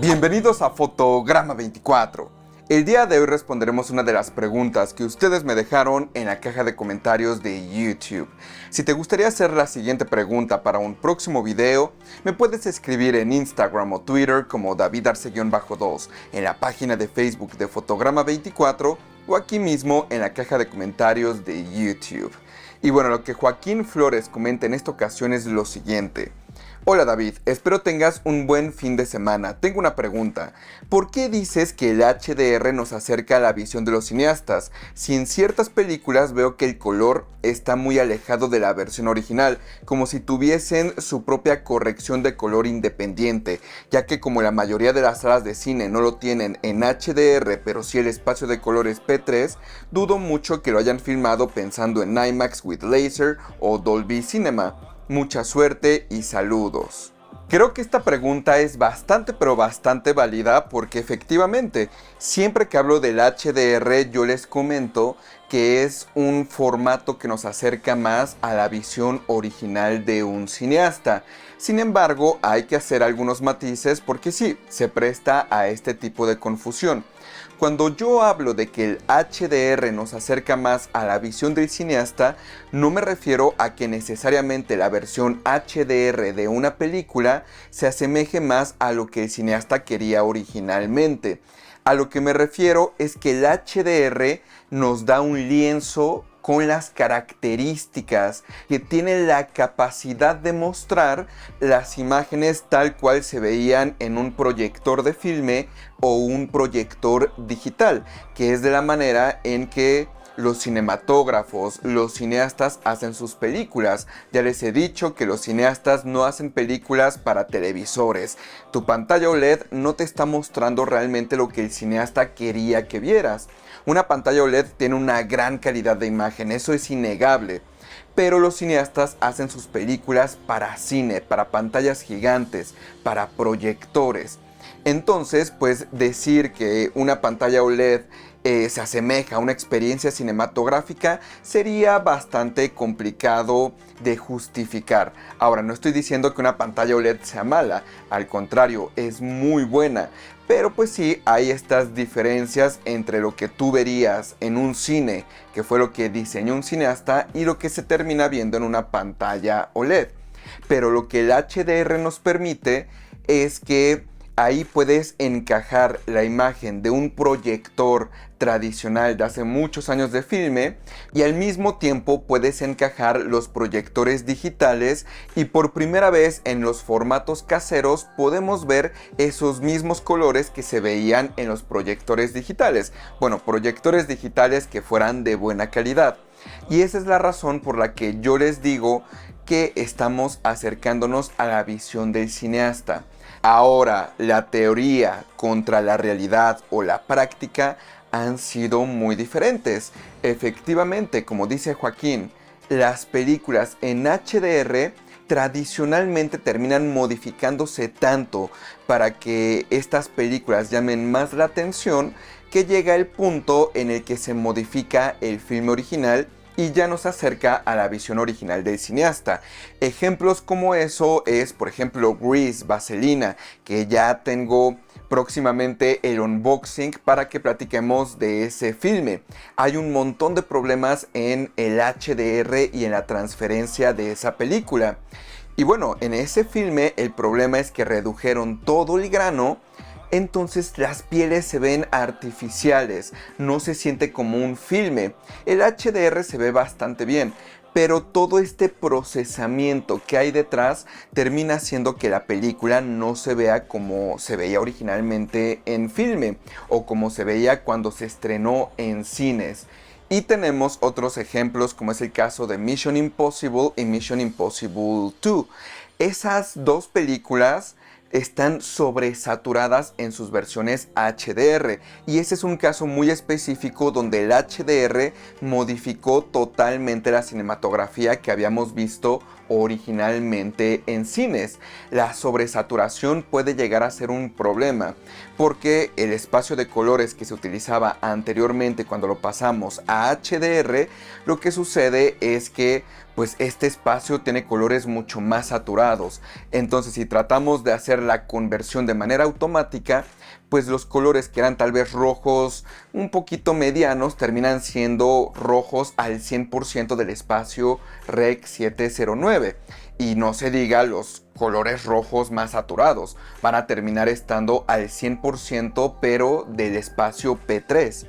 Bienvenidos a Fotograma 24. El día de hoy responderemos una de las preguntas que ustedes me dejaron en la caja de comentarios de YouTube. Si te gustaría hacer la siguiente pregunta para un próximo video, me puedes escribir en Instagram o Twitter como davidarce-2, en la página de Facebook de Fotograma 24 o aquí mismo en la caja de comentarios de YouTube. Y bueno, lo que Joaquín Flores comenta en esta ocasión es lo siguiente. Hola David, espero tengas un buen fin de semana. Tengo una pregunta. ¿Por qué dices que el HDR nos acerca a la visión de los cineastas? Si en ciertas películas veo que el color está muy alejado de la versión original, como si tuviesen su propia corrección de color independiente, ya que como la mayoría de las salas de cine no lo tienen en HDR, pero sí el espacio de color es P3, dudo mucho que lo hayan filmado pensando en IMAX with Laser o Dolby Cinema. Mucha suerte y saludos. Creo que esta pregunta es bastante válida porque efectivamente, siempre que hablo del HDR yo les comento que es un formato que nos acerca más a la visión original de un cineasta. Sin embargo, hay que hacer algunos matices porque sí, se presta a este tipo de confusión. Cuando yo hablo de que el HDR nos acerca más a la visión del cineasta, no me refiero a que necesariamente la versión HDR de una película se asemeje más a lo que el cineasta quería originalmente. A lo que me refiero es que el HDR nos da un lienzo con las características que tiene la capacidad de mostrar las imágenes tal cual se veían en un proyector de filme o un proyector digital, que es de la manera en que los cinematógrafos, los cineastas hacen sus películas. Ya les he dicho que los cineastas no hacen películas para televisores. Tu pantalla OLED no te está mostrando realmente lo que el cineasta quería que vieras. Una pantalla OLED tiene una gran calidad de imagen, eso es innegable. Pero los cineastas hacen sus películas para cine, para pantallas gigantes, para proyectores. Entonces, pues decir que una pantalla OLED se asemeja a una experiencia cinematográfica sería bastante complicado de justificar. Ahora, no estoy diciendo que una pantalla OLED sea mala, al contrario, es muy buena. Pero pues sí, hay estas diferencias entre lo que tú verías en un cine, que fue lo que diseñó un cineasta, y lo que se termina viendo en una pantalla OLED. Pero lo que el HDR nos permite es que ahí puedes encajar la imagen de un proyector tradicional de hace muchos años de filme y al mismo tiempo puedes encajar los proyectores digitales y por primera vez en los formatos caseros podemos ver esos mismos colores que se veían en los proyectores digitales. Bueno, proyectores digitales que fueran de buena calidad. Y esa es la razón por la que yo les digo que estamos acercándonos a la visión del cineasta. Ahora, la teoría contra la realidad o la práctica han sido muy diferentes. Efectivamente, como dice Joaquín, las películas en HDR tradicionalmente terminan modificándose tanto para que estas películas llamen más la atención que llega el punto en el que se modifica el filme original y ya nos acerca a la visión original del cineasta. Ejemplos como eso es, por ejemplo, Grease, Vaselina, que ya tengo próximamente el unboxing para que platiquemos de ese filme. Hay un montón de problemas en el HDR y en la transferencia de esa película. Y bueno, en ese filme el problema es que redujeron todo el grano. Entonces las pieles se ven artificiales, no se siente como un filme. El HDR se ve bastante bien, pero todo este procesamiento que hay detrás termina haciendo que la película no se vea como se veía originalmente en filme o como se veía cuando se estrenó en cines. Y tenemos otros ejemplos como es el caso de Mission Impossible y Mission Impossible 2. Esas dos películas están sobresaturadas en sus versiones HDR y ese es un caso muy específico donde el HDR modificó totalmente la cinematografía que habíamos visto originalmente en cines. La sobresaturación puede llegar a ser un problema porque el espacio de colores que se utilizaba anteriormente cuando lo pasamos a HDR, lo que sucede es que pues este espacio tiene colores mucho más saturados. Entonces, si tratamos de hacer la conversión de manera automática, pues los colores que eran tal vez rojos un poquito medianos terminan siendo rojos al 100% del espacio Rec. 709. Y no se diga los colores rojos más saturados, van a terminar estando al 100% pero del espacio P3.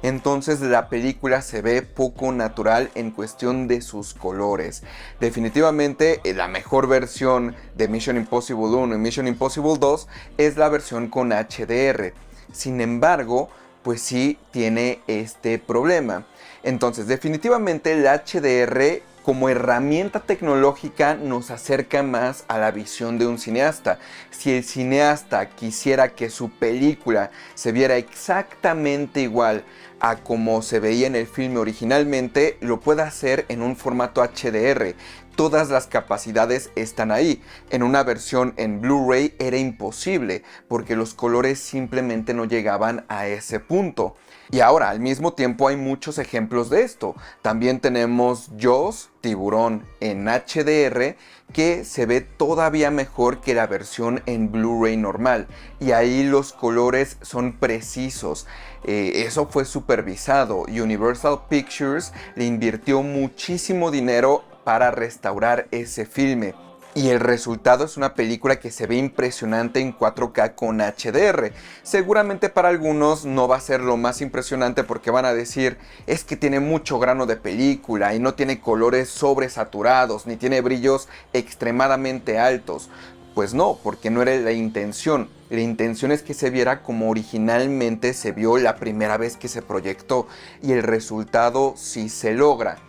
Entonces la película se ve poco natural en cuestión de sus colores. Definitivamente la mejor versión de Mission Impossible 1 y Mission Impossible 2 es la versión con HDR. Sin embargo, pues sí tiene este problema. Entonces definitivamente el HDR como herramienta tecnológica nos acerca más a la visión de un cineasta. Si el cineasta quisiera que su película se viera exactamente igual a como se veía en el filme originalmente, lo puede hacer en un formato HDR. Todas las capacidades están ahí. En una versión en Blu-ray era imposible porque los colores simplemente no llegaban a ese punto. Y ahora, al mismo tiempo, hay muchos ejemplos de esto. También tenemos Jaws, Tiburón, en HDR, que se ve todavía mejor que la versión en Blu-ray normal. Y ahí los colores son precisos. Eso fue supervisado. Universal Pictures le invirtió muchísimo dinero para restaurar ese filme. Y el resultado es una película que se ve impresionante en 4K con HDR. Seguramente para algunos no va a ser lo más impresionante porque van a decir es que tiene mucho grano de película y no tiene colores sobresaturados ni tiene brillos extremadamente altos. Pues no, porque no era la intención. La intención es que se viera como originalmente se vio la primera vez que se proyectó y el resultado sí se logra.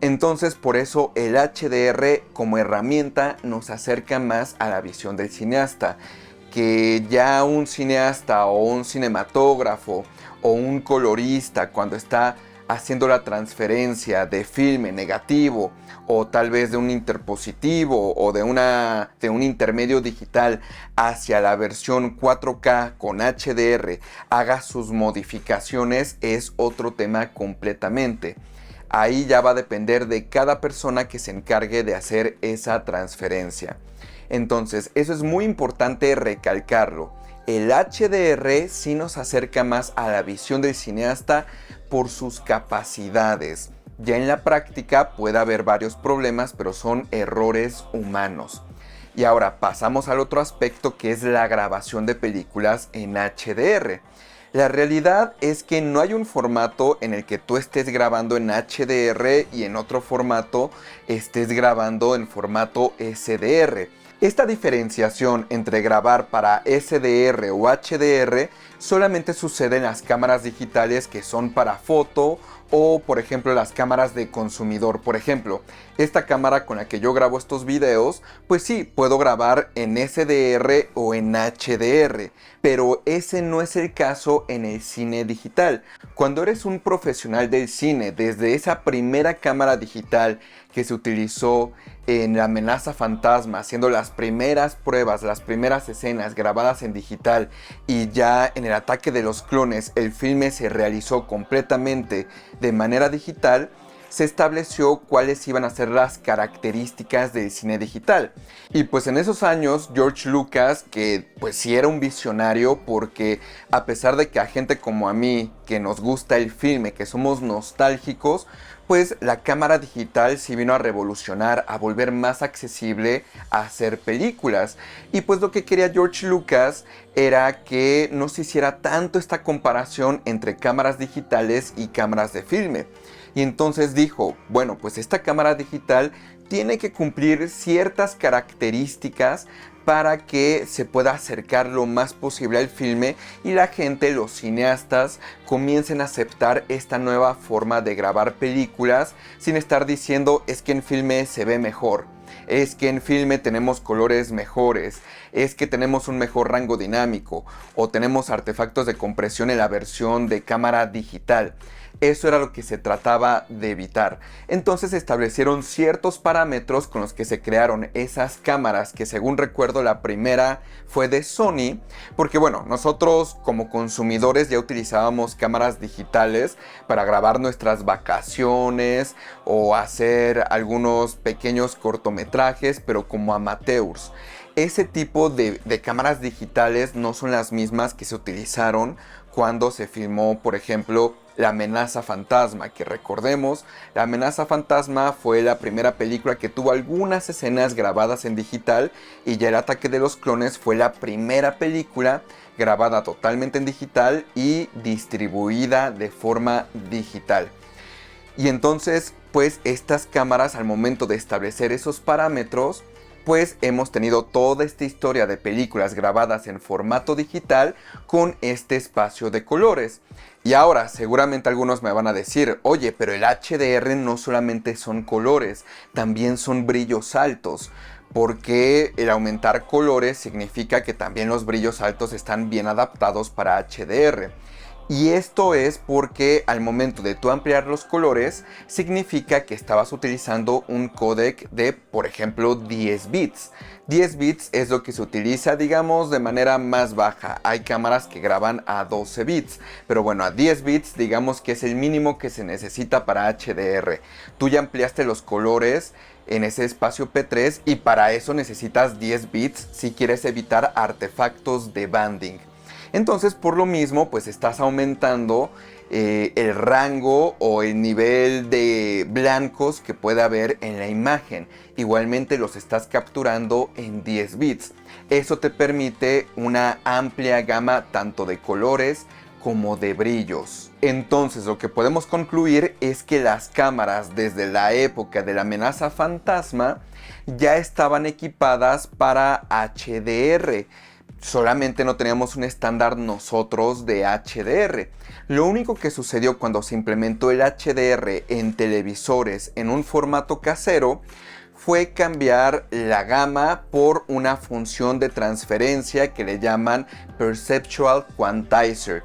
Entonces por eso el HDR como herramienta nos acerca más a la visión del cineasta, que ya un cineasta o un cinematógrafo o un colorista cuando está haciendo la transferencia de filme negativo o tal vez de un interpositivo o de un intermedio digital hacia la versión 4K con HDR haga sus modificaciones es otro tema completamente. Ahí ya va a depender de cada persona que se encargue de hacer esa transferencia. Entonces, eso es muy importante recalcarlo. El HDR sí nos acerca más a la visión del cineasta por sus capacidades. Ya en la práctica puede haber varios problemas, pero son errores humanos. Y ahora pasamos al otro aspecto que es la grabación de películas en HDR. La realidad es que no hay un formato en el que tú estés grabando en HDR y en otro formato estés grabando en formato SDR. Esta diferenciación entre grabar para SDR o HDR solamente sucede en las cámaras digitales que son para foto o por ejemplo las cámaras de consumidor. Por ejemplo, esta cámara con la que yo grabo estos videos, pues sí, puedo grabar en SDR o en HDR, pero ese no es el caso en el cine digital. Cuando eres un profesional del cine, desde esa primera cámara digital que se utilizó en La Amenaza Fantasma, haciendo las primeras pruebas, las primeras escenas grabadas en digital, y ya en El Ataque de los Clones el filme se realizó completamente de manera digital, se estableció cuáles iban a ser las características del cine digital. Y pues en esos años George Lucas, que pues sí era un visionario, porque a pesar de que a gente como a mí, que nos gusta el filme, que somos nostálgicos, pues la cámara digital sí vino a revolucionar, a volver más accesible a hacer películas. Y pues lo que quería George Lucas era que no se hiciera tanto esta comparación entre cámaras digitales y cámaras de filme. Y entonces dijo, bueno, pues esta cámara digital tiene que cumplir ciertas características para que se pueda acercar lo más posible al filme y la gente, los cineastas, comiencen a aceptar esta nueva forma de grabar películas sin estar diciendo es que en filme se ve mejor. es que en filme tenemos colores mejores, es que tenemos un mejor rango dinámico o tenemos artefactos de compresión en la versión de cámara digital. Eso era lo que se trataba de evitar. Entonces se establecieron ciertos parámetros con los que se crearon esas cámaras, que según recuerdo la primera fue de Sony, porque bueno, nosotros como consumidores ya utilizábamos cámaras digitales para grabar nuestras vacaciones o hacer algunos pequeños cortometrajes, pero como amateurs. Ese tipo de cámaras digitales no son las mismas que se utilizaron cuando se filmó, por ejemplo, La amenaza fantasma, que recordemos, La amenaza fantasma fue la primera película que tuvo algunas escenas grabadas en digital, y ya El ataque de los clones fue la primera película grabada totalmente en digital y distribuida de forma digital. Y entonces, pues estas cámaras, al momento de establecer esos parámetros, pues hemos tenido toda esta historia de películas grabadas en formato digital con este espacio de colores. Y ahora seguramente algunos me van a decir, oye, pero el HDR no solamente son colores, también son brillos altos, porque el aumentar colores significa que también los brillos altos están bien adaptados para HDR. Y esto es porque al momento de tú ampliar los colores, significa que estabas utilizando un códec de, por ejemplo, 10 bits. 10 bits es lo que se utiliza, digamos, de manera más baja. Hay cámaras que graban a 12 bits, pero bueno, a 10 bits digamos que es el mínimo que se necesita para HDR. Tú ya ampliaste los colores en ese espacio P3 y para eso necesitas 10 bits si quieres evitar artefactos de banding. Entonces, por lo mismo, pues estás aumentando el rango o el nivel de blancos que puede haber en la imagen. Igualmente los estás capturando en 10 bits. Eso te permite una amplia gama tanto de colores como de brillos. Entonces, lo que podemos concluir es que las cámaras desde la época de La amenaza fantasma ya estaban equipadas para HDR. Solamente no teníamos un estándar nosotros de HDR. Lo único que sucedió cuando se implementó el HDR en televisores en un formato casero fue cambiar la gama por una función de transferencia que le llaman Perceptual Quantizer.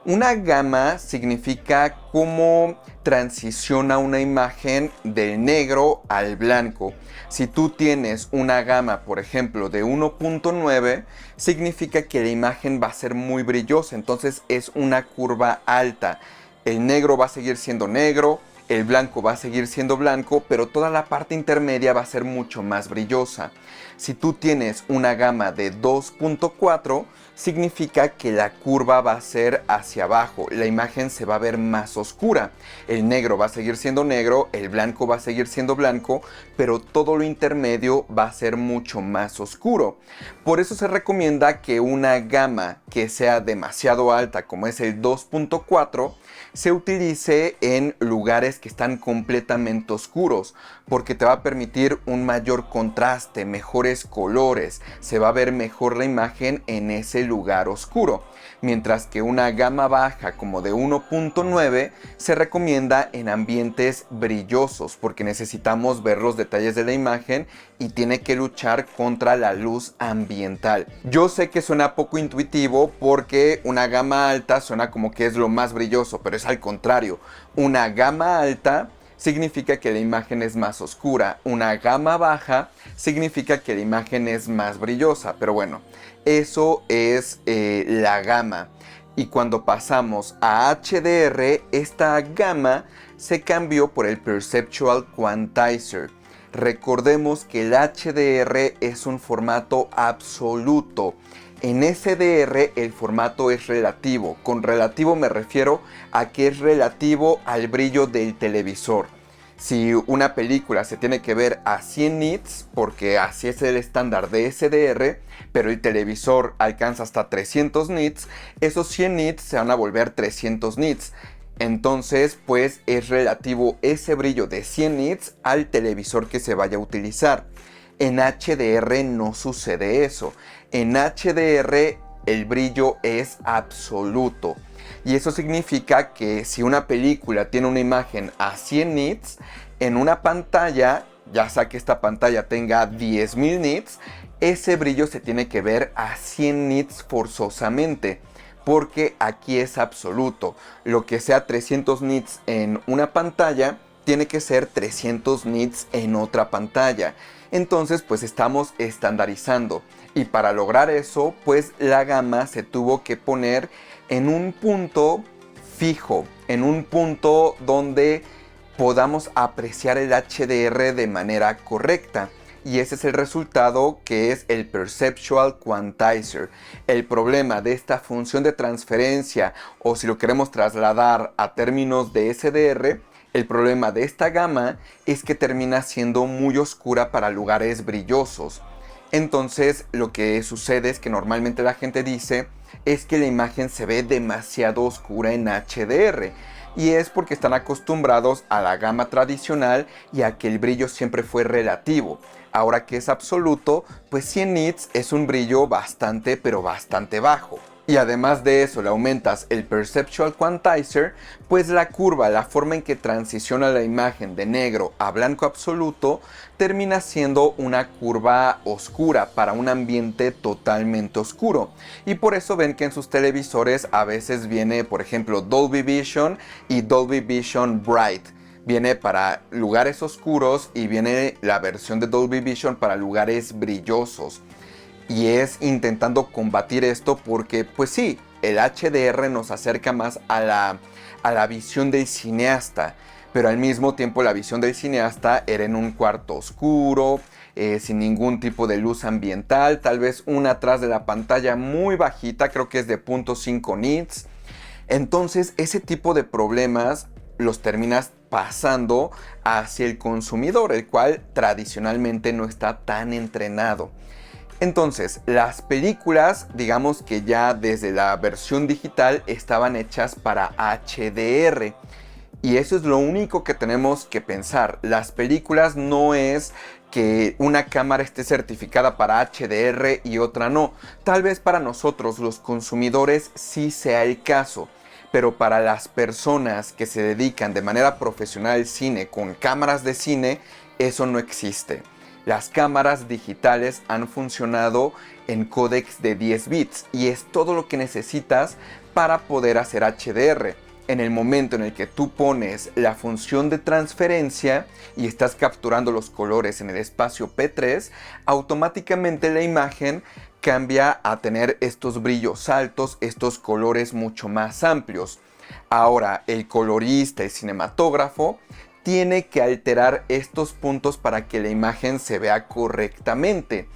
Una gama significa cómo transiciona una imagen del negro al blanco. Si tú tienes una gama, por ejemplo, de 1.9, significa que la imagen va a ser muy brillosa, entonces es una curva alta. El negro va a seguir siendo negro, el blanco va a seguir siendo blanco, pero toda la parte intermedia va a ser mucho más brillosa. Si tú tienes una gama de 2.4, significa que la curva va a ser hacia abajo, la imagen se va a ver más oscura. El negro va a seguir siendo negro, el blanco va a seguir siendo blanco, pero todo lo intermedio va a ser mucho más oscuro. Por eso se recomienda que una gama que sea demasiado alta, como es el 2.4, se utilice en lugares que están completamente oscuros, porque te va a permitir un mayor contraste, mejores colores, se va a ver mejor la imagen en ese lugar oscuro. Mientras que una gama baja como de 1.9 se recomienda en ambientes brillosos, porque necesitamos ver los detalles de la imagen y tiene que luchar contra la luz ambiental. Yo sé que suena poco intuitivo porque una gama alta suena como que es lo más brilloso, pero es al contrario. Una gama alta significa que la imagen es más oscura. Una gama baja significa que la imagen es más brillosa. Pero bueno, eso es la gama. Y cuando pasamos a HDR, esta gama se cambió por el Perceptual Quantizer. Recordemos que el HDR es un formato absoluto. En SDR el formato es relativo. Con relativo me refiero a que es relativo al brillo del televisor. Si una película se tiene que ver a 100 nits, porque así es el estándar de SDR, pero el televisor alcanza hasta 300 nits, esos 100 nits se van a volver 300 nits. Entonces, pues es relativo ese brillo de 100 nits al televisor que se vaya a utilizar. En HDR no sucede eso. En HDR el brillo es absoluto. Y eso significa que si una película tiene una imagen a 100 nits, en una pantalla ya sea que esta pantalla tenga 10.000 nits, ese brillo se tiene que ver a 100 nits forzosamente, porque aquí es absoluto. Lo que sea 300 nits en una pantalla, tiene que ser 300 nits en otra pantalla. Entonces pues estamos estandarizando, y para lograr eso pues la gama se tuvo que poner en un punto fijo, en un punto donde podamos apreciar el HDR de manera correcta. Y ese es el resultado, que es el Perceptual Quantizer. El problema de esta función de transferencia, o si lo queremos trasladar a términos de SDR, el problema de esta gama es que termina siendo muy oscura para lugares brillosos. Entonces lo que sucede es que normalmente la gente dice es que la imagen se ve demasiado oscura en HDR. Y es porque están acostumbrados a la gama tradicional y a que el brillo siempre fue relativo. Ahora que es absoluto, pues 100 nits es un brillo bastante pero bastante bajo. Y además de eso le aumentas el Perceptual Quantizer, pues la curva, la forma en que transiciona la imagen de negro a blanco absoluto, termina siendo una curva oscura para un ambiente totalmente oscuro. Y por eso ven que en sus televisores a veces viene, por ejemplo, Dolby Vision y Dolby Vision Bright. Viene para lugares oscuros y viene la versión de Dolby Vision para lugares brillosos. Y es intentando combatir esto porque, pues sí, el HDR nos acerca más a la visión del cineasta, pero al mismo tiempo la visión del cineasta era en un cuarto oscuro, sin ningún tipo de luz ambiental, tal vez una atrás de la pantalla muy bajita, creo que es de 0.5 nits. Entonces ese tipo de problemas los terminas pasando hacia el consumidor, el cual tradicionalmente no está tan entrenado. Entonces, las películas, digamos que ya desde la versión digital estaban hechas para HDR. Y eso es lo único que tenemos que pensar. Las películas no es que una cámara esté certificada para HDR y otra no. Tal vez para nosotros, los consumidores, sí sea el caso. Pero para las personas que se dedican de manera profesional al cine con cámaras de cine, eso no existe. Las cámaras digitales han funcionado en códecs de 10 bits y es todo lo que necesitas para poder hacer HDR. En el momento en el que tú pones la función de transferencia y estás capturando los colores en el espacio P3, automáticamente la imagen cambia a tener estos brillos altos, estos colores mucho más amplios. Ahora, el colorista y cinematógrafo tiene que alterar estos puntos para que la imagen se vea correctamente.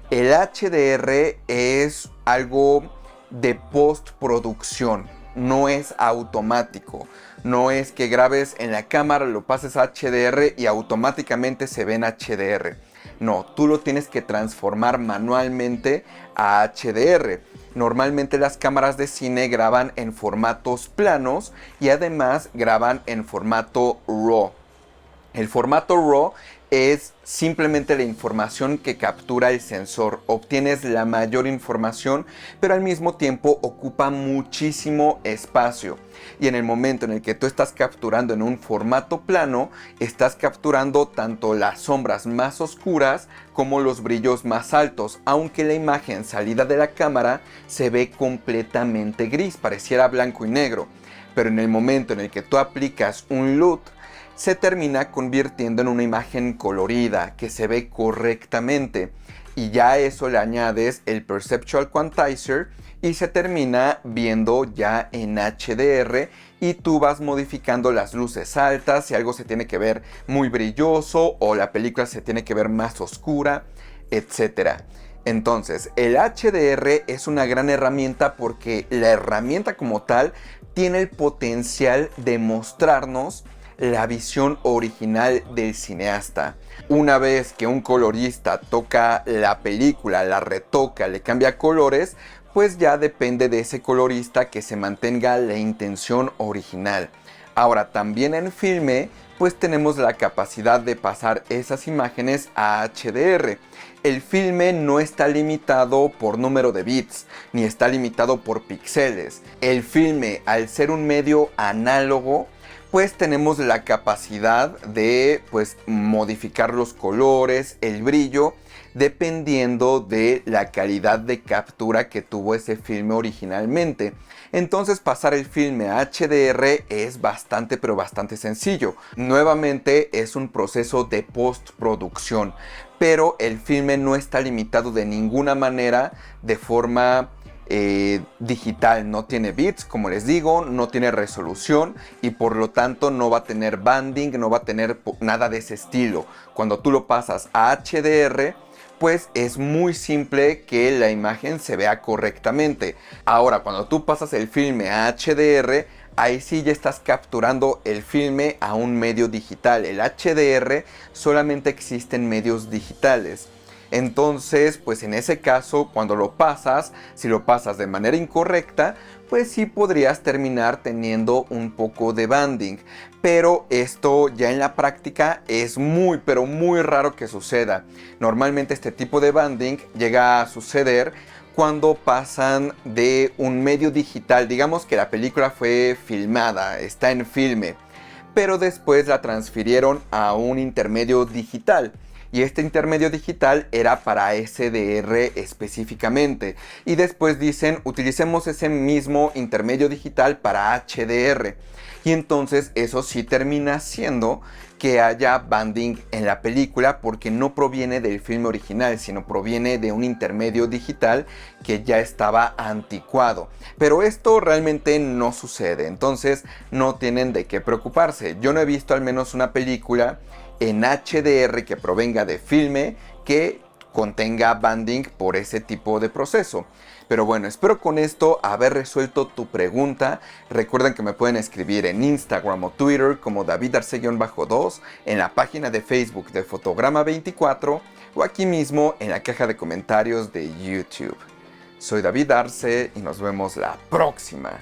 El HDR es algo de postproducción, no es automático. No es que grabes en la cámara, lo pases a HDR y automáticamente se ve en HDR. No, tú lo tienes que transformar manualmente a HDR. Normalmente las cámaras de cine graban en formatos planos y además graban en formato RAW. El formato RAW es simplemente la información que captura el sensor. Obtienes la mayor información, pero al mismo tiempo ocupa muchísimo espacio. Y en el momento en el que tú estás capturando en un formato plano, estás capturando tanto las sombras más oscuras como los brillos más altos, aunque la imagen salida de la cámara se ve completamente gris, pareciera blanco y negro. Pero en el momento en el que tú aplicas un LUT, se termina convirtiendo en una imagen colorida que se ve correctamente, y ya a eso le añades el Perceptual Quantizer y se termina viendo ya en HDR, y tú vas modificando las luces altas si algo se tiene que ver muy brilloso o la película se tiene que ver más oscura, etc. Entonces, el HDR es una gran herramienta porque la herramienta como tal tiene el potencial de mostrarnos la visión original del cineasta. Una vez que un colorista toca la película, la retoca, le cambia colores, pues ya depende de ese colorista que se mantenga la intención original. Ahora, también en filme, pues tenemos la capacidad de pasar esas imágenes a HDR. El filme no está limitado por número de bits, ni está limitado por píxeles. El filme, al ser un medio análogo, pues tenemos la capacidad de modificar los colores, el brillo, dependiendo de la calidad de captura que tuvo ese filme originalmente. Entonces pasar el filme a HDR es bastante sencillo. Nuevamente es un proceso de postproducción, pero el filme no está limitado de ninguna manera de forma digital. No tiene bits, como les digo, no tiene resolución y por lo tanto no va a tener banding, no va a tener nada de ese estilo. Cuando tú lo pasas a HDR, pues es muy simple que la imagen se vea correctamente. Ahora, cuando tú pasas el filme a HDR, ahí sí ya estás capturando el filme a un medio digital. El HDR solamente existe en medios digitales. Entonces, pues en ese caso, cuando lo pasas, si lo pasas de manera incorrecta, pues sí podrías terminar teniendo un poco de banding. Pero esto ya en la práctica es muy, pero muy raro que suceda. Normalmente este tipo de banding llega a suceder cuando pasan de un medio digital. Digamos que la película fue filmada, está en filme, pero después la transfirieron a un intermedio digital. Y este intermedio digital era para SDR específicamente. Y después dicen, utilicemos ese mismo intermedio digital para HDR. Y entonces eso sí termina siendo que haya banding en la película porque no proviene del filme original, sino proviene de un intermedio digital que ya estaba anticuado. Pero esto realmente no sucede, entonces no tienen de qué preocuparse. Yo no he visto al menos una película en HDR que provenga de filme que contenga banding por ese tipo de proceso. Pero bueno, espero con esto haber resuelto tu pregunta. Recuerden que me pueden escribir en Instagram o Twitter como David Arce-2, en la página de Facebook de Fotograma24 o aquí mismo en la caja de comentarios de YouTube. Soy David Arce y nos vemos la próxima.